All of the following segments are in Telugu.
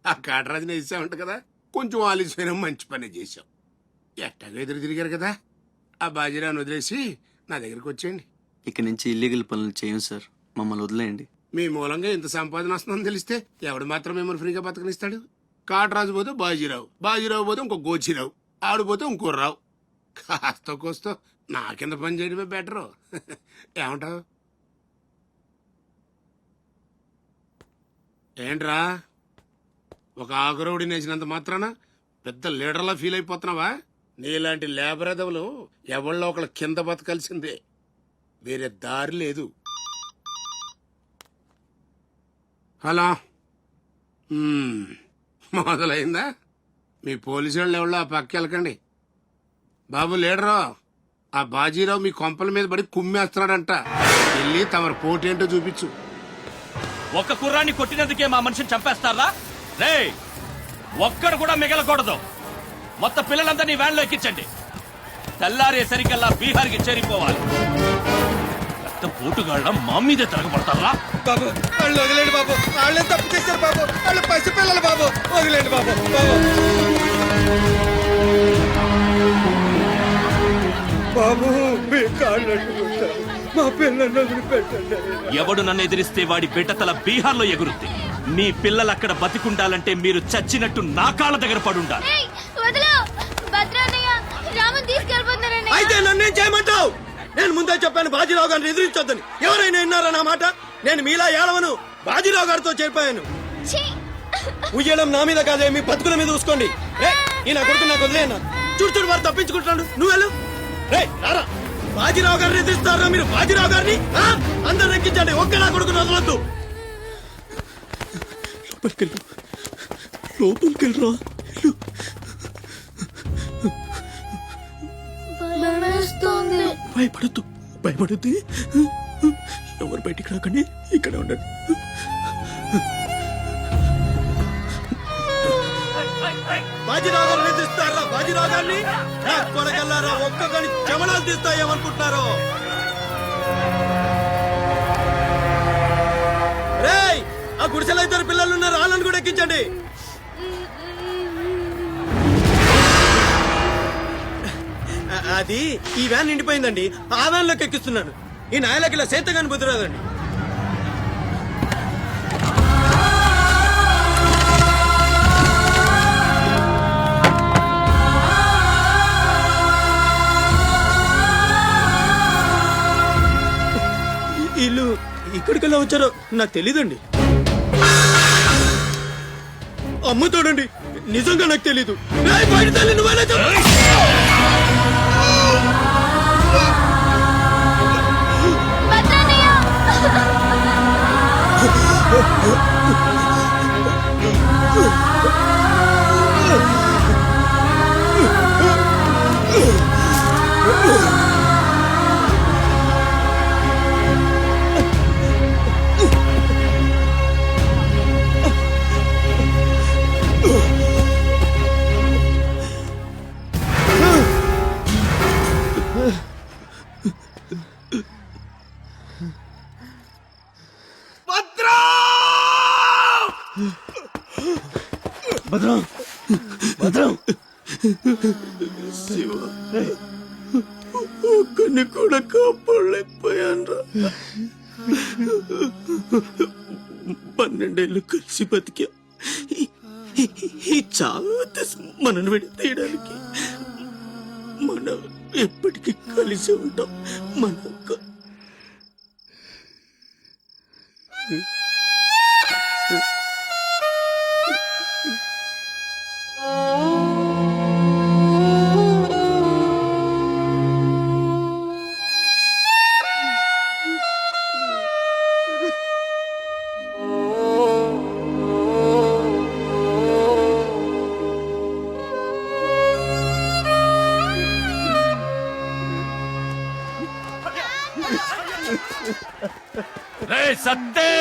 ఆ కాటరాజుని వేసామంట కదా, కొంచెం ఆలస్యమైన మంచి పని చేశాం. ఎట్టాగా ఎదురు తిరిగారు కదా, ఆ బాజీరావుని వదిలేసి నా దగ్గరికి వచ్చేయండి. ఇక నుంచి ఇల్లీగల్ పనులు చేయం సార్, మమ్మల్ని వదిలేయండి. మీ మూలంగా ఇంత సంపాదన వస్తుందని తెలిస్తే ఎవడు మాత్రం మిమ్మల్ని ఫ్రీగా బతకనిస్తాడు? కాటరాజు పోతే బాజీరావు, బాజీరావు పోతే ఇంకో గోచిరావు, ఆడిపోతే ఇంకో రావు. కాస్త కోస్తో నా కింద పని చేయడమే బెటరు. ఏమంటావు? ఏంట్రా, ఒక ఆకురవుడిని వేసినంత మాత్రాన పెద్ద లీడర్లా ఫీల్ అయిపోతున్నావా? నీలాంటి లేబర్ ఎదవులు ఎవళ్ళో ఒకళ్ళ కింద బతకాల్సిందే, వేరే దారి లేదు. హలో, మొదలైందా? మీ పోలీసు వాళ్ళు ఎవరో ఆ పక్క వెళ్ళకండి. బాబు లీడరు, ఆ బాజీరావు మీ కొంపల మీద పడి కుమ్మేస్తున్నాడంట. వెళ్ళి తమరి పోటేంటో చూపించు. ఒక్క కుర్రాన్ని కొట్టినందుకే మా మనిషిని చంపేస్తారా? రే, ఒక్కడు కూడా మిగలకూడదు. మొత్తం పిల్లలందరినీ వ్యాన్లో ఎక్కించండి. తెల్లారేసరికల్లా బీహార్కి చేరిపోవాలి. పెద్ద పోటుగాళ్ళ మా మీదే తిరగబడతారా? బాబు వాళ్ళు వదిలేండి బాబు, వాళ్ళే తప్పు చేశారు బాబు, వాళ్ళు పసిపిల్లలు బాబు, వదిలేండి బాబు. బాబు మీ కాళ్ళు మా పిల్లల్ని వదిలిపెట్టండి. ఎవడు నన్ను ఎదిరిస్తే వాడి బిడ్డతల బీహార్లో ఎగురుద్ది. మీ పిల్లలు అక్కడ బతికుండాలంటే మీరు చచ్చినట్టు నా కాళ్ళ దగ్గర పడుండాలి. అయితే నన్నేం చేయమంటావు? నేను ముందే చెప్పాను బాజీరావు గారిని ఎదిరించొద్దని. ఎవరైనా విన్నారా నా మాట? నేను మీలా ఏడవను, బాజీరావు గారితో చేరిపోయాను. ఉయ్యడం నా మీద కాదే, మీ బతుకుల మీద చూసుకోండి. ఈ నా కొడుకు నాకు వదిలేనా? చూడు చూడు వారు తప్పించుకుంటున్నాడు, నువ్వు వెళ్ళు. రే రారా, బాజీరావు గారిని ఎదిరిస్తారా మీరు? బాజీరావు గారిని అందరు ఎక్కించండి, ఒక్క నా కొడుకుని వదలొద్దు. లోపలికెళ్ళరా. భయపడద్దు, భయపడద్దు. ఎవరు బయటికి రాకండి, ఇక్కడ ఉండండి. బాజీరావు గారిని తీస్తారా? బాజీరావు గారిని కొడగల్లారా, ఒక్కొక్కని చెమడాలు తీస్తాయేమనుకుంటున్నారు? రేయ్, ఆ గుడిసెలో ఇద్దరు పిల్లలు ఉన్నారు, వాళ్ళని కూడా ఎక్కించండి. అది ఈ వ్యాన్ నిండిపోయిందండి, ఆ వ్యాన్ లోకి ఎక్కిస్తున్నాను. ఈ నాయలకి ఇలా సేతగాని బుద్ధిరాదండి. వీళ్ళు ఇక్కడికెళ్ళా వచ్చారో నాకు తెలీదండి. అమ్మ తోడండి, నిజంగా నాకు తెలీదు. బయట తల్లి నువ్వేనా చెప్పు. భద్రం, భద్రం, శివ, ఒక్కడిని కూడా కాపాడలేకపోయాన్రా. 12 ఏళ్ళు కలిసి బతికా. ఈ చావు మనను విడి తీయడానికి మనం ఎప్పటికీ కలిసి ఉంటాం. మన సత్తే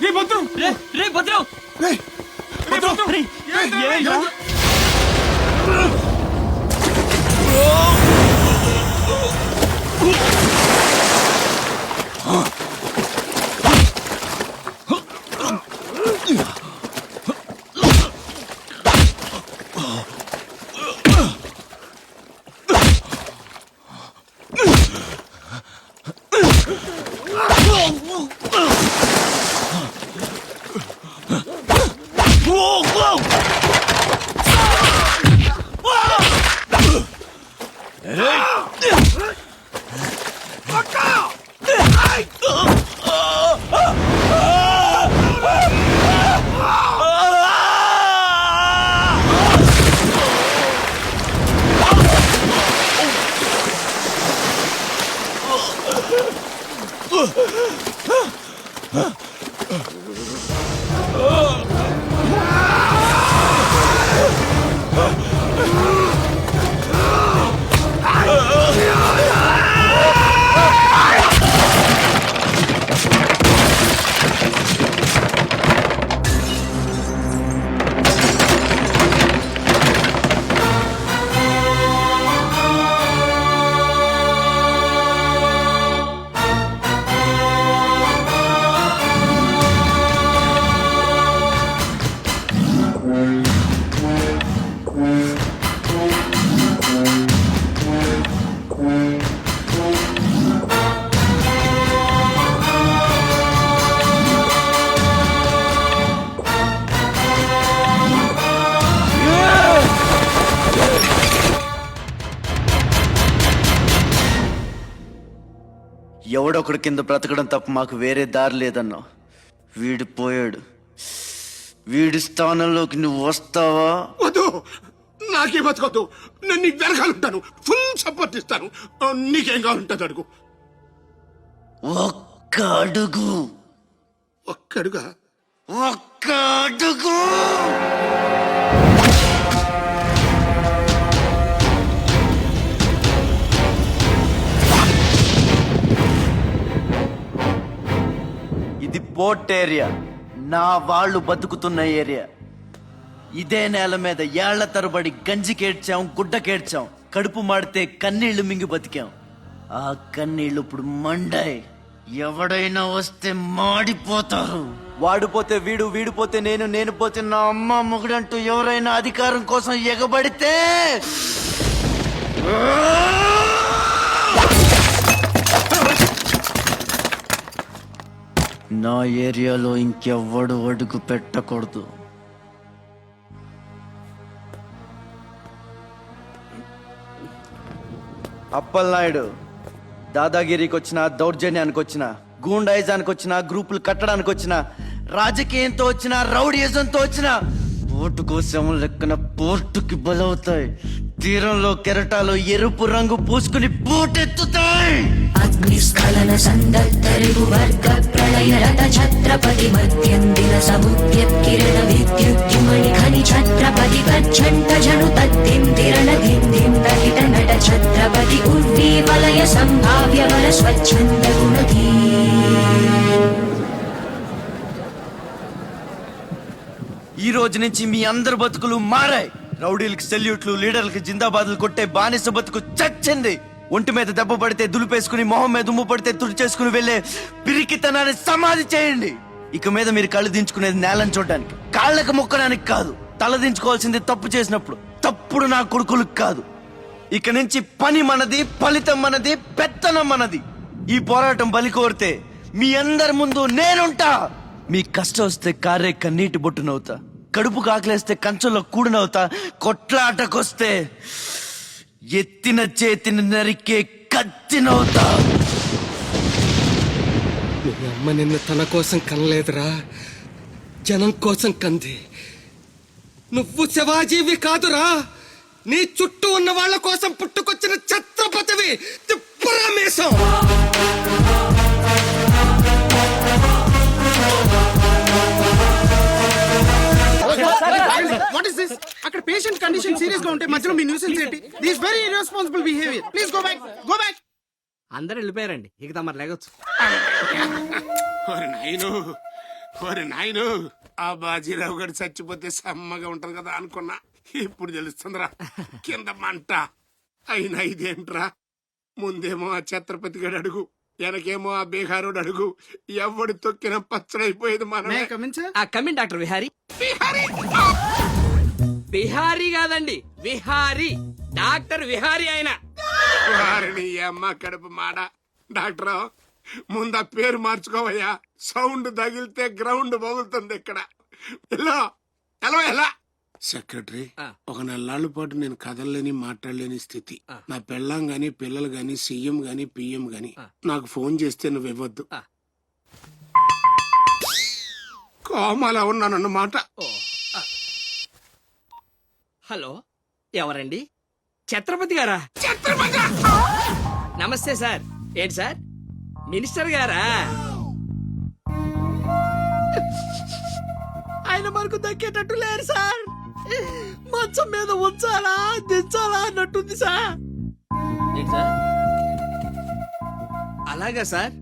రే భద్రం రే భద్రం రేయ్, భద్రం. రే, ఏమైందిరా? ఎవడొకడు కింద బ్రతకడం తప్ప మాకు వేరే దారి లేదన్నా. వీడు పోయాడు. వీడి స్థానంలోకి నువ్వు వస్తావా? వద్దు, నాకే బతకొద్దు. నేను నీకు వెనకాలంటాను, ఫుల్ సపోర్ట్ ఇస్తాను. నీకేం కావాలంటుంది అడుగు. ఒక్క అడుగు. ఒక్కడుగా? ఒక్క అడుగు. ఇది పోర్ట్ ఏరియా, నా వాళ్ళు బతుకుతున్న ఏరియా. ఇదే నేల మీద ఏళ్ల తరబడి గంజికేడ్చాం, గుడ్డకేడ్చాం, కడుపు మాడితే కన్నీళ్లు మింగి బతికాం. ఆ కన్నీళ్లు ఇప్పుడు మండాయి. ఎవడైనా వస్తే మాడిపోతారు. వాడిపోతే వీడు, వీడిపోతే నేను, నేను పోతే నా అమ్మ మొగుడంటూ ఎవరైనా అధికారం కోసం ఎగబడితే నా ఏరియాలో ఇంకెవ్వడు అడుగు పెట్టకూడదు. అప్పలనాయుడు దాదాగిరికి వచ్చిన, దౌర్జన్యానికి వచ్చిన, గూండాయిజానికి వచ్చిన, గ్రూపులు కట్టడానికి వచ్చిన, రాజకీయంతో వచ్చిన, రౌడీయిజంతో వచ్చిన, ఓటుకో శవం లెక్కన పోర్టుకి బలవుతాయి. తీరంలో కెరటాలు ఎరుపు రంగు పూసుకుని పోటెత్తుతాయి. అగ్నిస్ఖలన సందత్తరిగు వర్గ ప్రళయ రథ ఛత్రపతి మధ్యందిన సముద్యత్కిరణ విద్యుద్యుమణి ఖని ఛత్రపతి కచ్చంట జను తద్దిందిరణ దిందిం తహిత నట ఛత్రపతి ఉర్వీ వలయ సంభావ్య వర స్వచ్ఛంద గుణధీ. ఈ రోజు నుంచి మీ అందరి బతుకులు మారాయి. రౌడీలకు సెల్యూట్లు, లీడర్లకు జిందాబాదులు కొట్టే బానిస బతుకు చచ్చింది. ఒంటి మీద దెబ్బ పడితే దులిపేసుకుని, మొహం మీద ఉమ్ము పడితే తుడిచేసుకుని వెళ్లే పిరికితనాన్ని సమాధి చేయండి. ఇక మీద మీరు కళ్ళు దించుకునేది నేలను చూడడానికి, కాళ్ళకు మొక్కడానికి కాదు. తల దించుకోవాల్సింది తప్పు చేసినప్పుడు, తప్పుడు నా కొడుకులకు కాదు. ఇక నుంచి పని మనది, ఫలితం మనది, పెత్తనం మనది. ఈ పోరాటం బలి కోరితే మీ అందరి ముందు నేనుంటా. మీ కష్టం వస్తే కారే కన్నీటి బొట్టునవుతా, కడుపు కాకలేస్తే కంచంలో కూడినవుతా, కొట్లాటకొస్తే ఎత్తిన చేతిని నరికే కత్తినవుతా. మీ అమ్మ నిన్ను తన కోసం కనలేదురా, జనం కోసం కంది. నువ్వు శివాజీవి కాదురా, నీ చుట్టూ ఉన్న వాళ్ళ కోసం పుట్టుకొచ్చిన ఛత్రపతివి. తిప్పరామేశం. What is this? అక్కడ పేషెంట్ కండిషన్ సీరియస్ గా ఉంటే మధ్యలో మీ న్యూసెన్స్ ఏంటి? This very irresponsible behaviour. Please go back, go back. అందరు వెళ్ళిపోయారండి, ఇక తమరు లేగొచ్చు. నాయను, ఓరి నాయను, ఆ బాజీరావు గారు చచ్చిపోతే సమ్మగా ఉంటది కదా అనుకున్నా. ఇప్పుడు తెలుస్తుందిరా కింద మంట. అయినా ఇదేంట్రా, ముందేమో ఆ ఛత్రపతి గడు అడుగు, వెనకేమో ఆ బీహారోడు అడుగు. ఎవడు తొక్కిన పచ్చడైపోయేది మే మనమే. Come in sir. Come in doctor Vihari. Vihari కాదండి, విహారీ. డాక్టర్ విహారీ ఆయన. వారిని ఈ అమ్మ కడుపు మాడ. డాక్టర్ ముందు ఆ పేరు మార్చుకోవయ్యా. సౌండ్ తగిలితే గ్రౌండ్ పగులుతుంది ఇక్కడ. ఎలా సెక్రటరీ, ఒక నెలల పాటు నేను కదలలేని మాట్లాడలేని స్థితి. నా పెళ్ళాం గాని పిల్లలు గాని సీఎం గాని పిఎం గాని నాకు ఫోన్ చేస్తే నువ్వు ఇవ్వద్దు. కోమాలో ఉన్నానన్నమాట. హలో, ఎవరండి? ఛత్రపతి గారా? నమస్తే సార్. ఏంటి సార్, మినిస్టర్ గారా? ఆయన మనకు దక్కేటట్టు లేరు సార్. మంచం మీద ఉంచాలా దించాలా అన్నట్టుంది సార్. ఏంటి సార్? అలాగా సార్,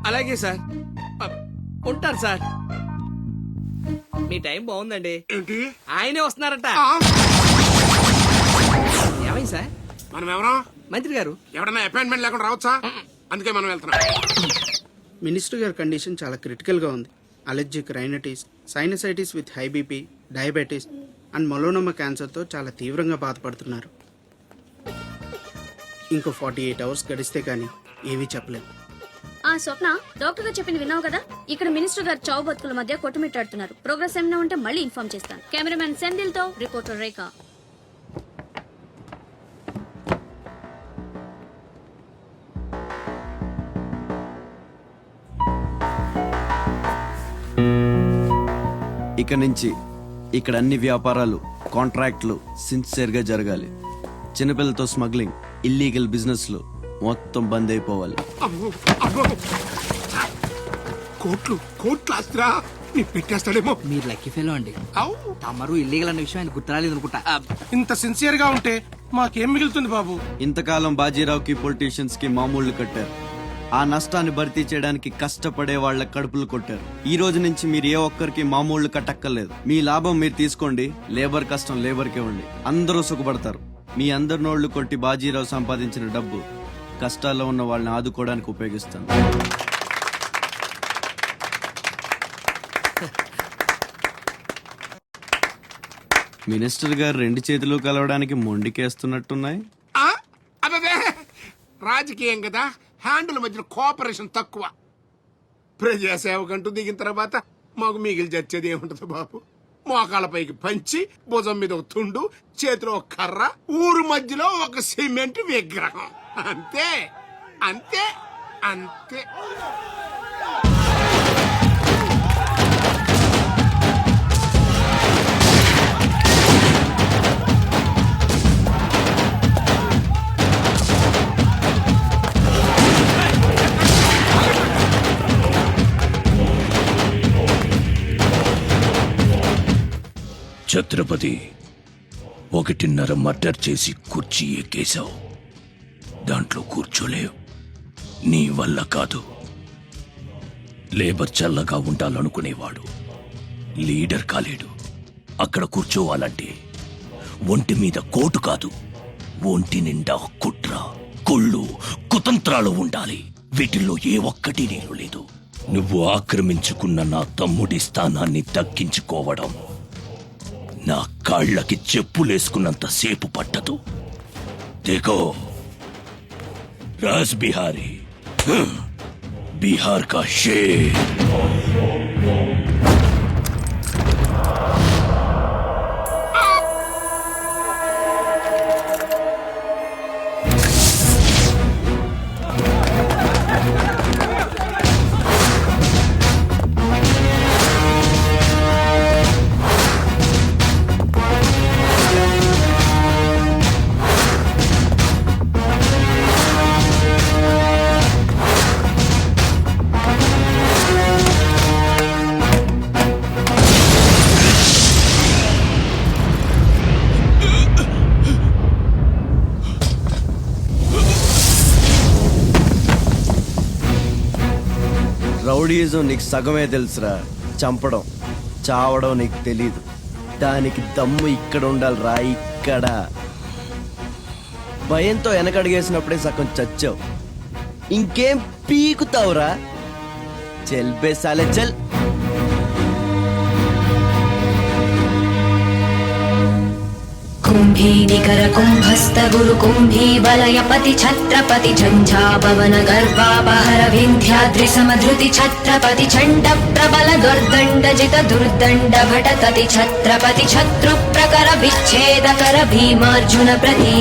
అలాగే సార్. ఉంటారు సార్. మీ టైం బాగుందండి. ఏంటి? ఆయనే వస్తున్నారట. ఏమైంది సార్? మనం ఎవరో మంత్రి గారు. ఎవడన్నా అపాయింట్మెంట్ లేకుండా రావచ్చా? అందుకే మనం వెళ్తున్నాం. మినిస్టర్ గారి కండిషన్ చాలా క్రిటికల్ గా ఉంది. Allergic rhinitis, sinusitis with high BP, diabetes and melanoma క్యాన్సర్తో చాలా తీవ్రంగా బాధపడుతున్నారు. ఇంకో 48 అవర్స్ గడిస్తే కానీ ఏమీ చెప్పలేదు. స్వప్న, డాక్టర్ గారు చెప్పింది విన్నావు కదా? ఇక్కడ మినిస్టర్ గారు చావు బతుకుల మధ్య కొట్టుమిట్టాడుతున్నారు. ప్రోగ్రెస్ ఏమైనా ఉంటే మళ్ళీ ఇన్ఫార్మ్ చేస్తాను. కెమెరామెన్ సెందిల్ తో రిపోర్టర్ రేఖ. ఇక నుంచి ఇక్కడ అన్ని వ్యాపారాలు, కాంట్రాక్ట్లు సిన్సియర్ గా జరగాలి. చిన్నపిల్లలతో స్మగ్లింగ్, ఇల్లీగల్ బిజినెస్లు మొత్తం బంద్ అయిపోవాలి. అమ్మో, అమ్మో. కోట్లు ఆస్తిరా, నీ పెట్టేస్తాడేమో. మీరు లక్కీ ఫెలో అండి. అవు, తమరు ఇల్లీగల్ అన్న విషయం ఆయన గుర్తురాలేదు అనుకుంటా. ఇంత సిన్సియర్ గా ఉంటే మాకేం మిగులుతుంది బాబు? ఇంతకాలం బాజీరావుకి పొలిటీషియన్స్ కి మామూళ్లు కట్టారు. ఆ నష్టాన్ని భర్తీ చేయడానికి కష్టపడే వాళ్ళ కడుపులు కొట్టారు. ఈ రోజు నుంచి మీరు ఏ ఒక్కరికి మామూళ్లు కట్టక్కర్లేదు. మీ లాభం మీరు తీసుకోండి, లేబర్ కష్టం లేబర్కే ఉండి. అందరూ సుఖపడతారు. మీ అందరి నోళ్లు కొట్టి బాజీరావు సంపాదించిన డబ్బు కష్టాల్లో ఉన్న వాళ్ళని ఆదుకోవడానికి ఉపయోగిస్తాను. మినిస్టర్ గారు 2 చేతులు కలవడానికి మొండికేస్తున్నట్టున్నాయి. అబ్బే, రాజకీయం కదా, హ్యాండిల్ మధ్యన కోఆపరేషన్ తక్కువ. ప్రజాసేవకంటూ దిగిన తర్వాత మాకు మిగిలి చచ్చేది ఏముంటది బాబు? మోకాళ్ళ పైకి పంచి, భుజం మీద ఒక తుండు, చేతిలో ఒక కర్ర, ఊరు మధ్యలో ఒక సిమెంట్ విగ్రహం. అంతే అంతే అంతే. ఛత్రపతి, 1.5 మర్డర్ చేసి కుర్చీ ఎక్కేశావు. దాంట్లో కూర్చోలేవు. నీ వల్ల కాదు. లేబర్ చల్లగా ఉండాలనుకునేవాడు లీడర్ కాలేడు. అక్కడ కూర్చోవాలంటే ఒంటి మీద కోటు కాదు, ఒంటి నిండా కుట్ర, కుళ్ళు, కుతంత్రాలు ఉండాలి. వీటిల్లో ఏ ఒక్కటి నేను లేదు. నువ్వు ఆక్రమించుకున్న నా తమ్ముడి స్థానాన్ని దక్కించుకోవడం నా కాళ్ళకి చెప్పులేసుకున్నంత సేపు పట్టదు. देखो राज बिहारी, बिहार का शेर. రౌడీజం నీకు సగమే తెలుసురా, చంపడం చావడం నీకు తెలీదు. దానికి దమ్ము ఇక్కడ ఉండాలిరా, ఇక్కడ. భయంతో వెనకడిగేసినప్పుడే సగం చచ్చావు, ఇంకేం పీకుతావురా? చెల్ బే సాలే చెల్. कुम्भी निकर कुम्भस्त गुरु कुम्भी वलय पति छत्रपति झञ्झापवन गर्वापहर विन्ध्याद्रि समधृति छत्रपति चण्ड प्रबल दुर्दण्ड जित दुर्दण्ड भटतति छत्रपति शत्रु प्रकर विच्छेद कर भीमार्जुन प्रति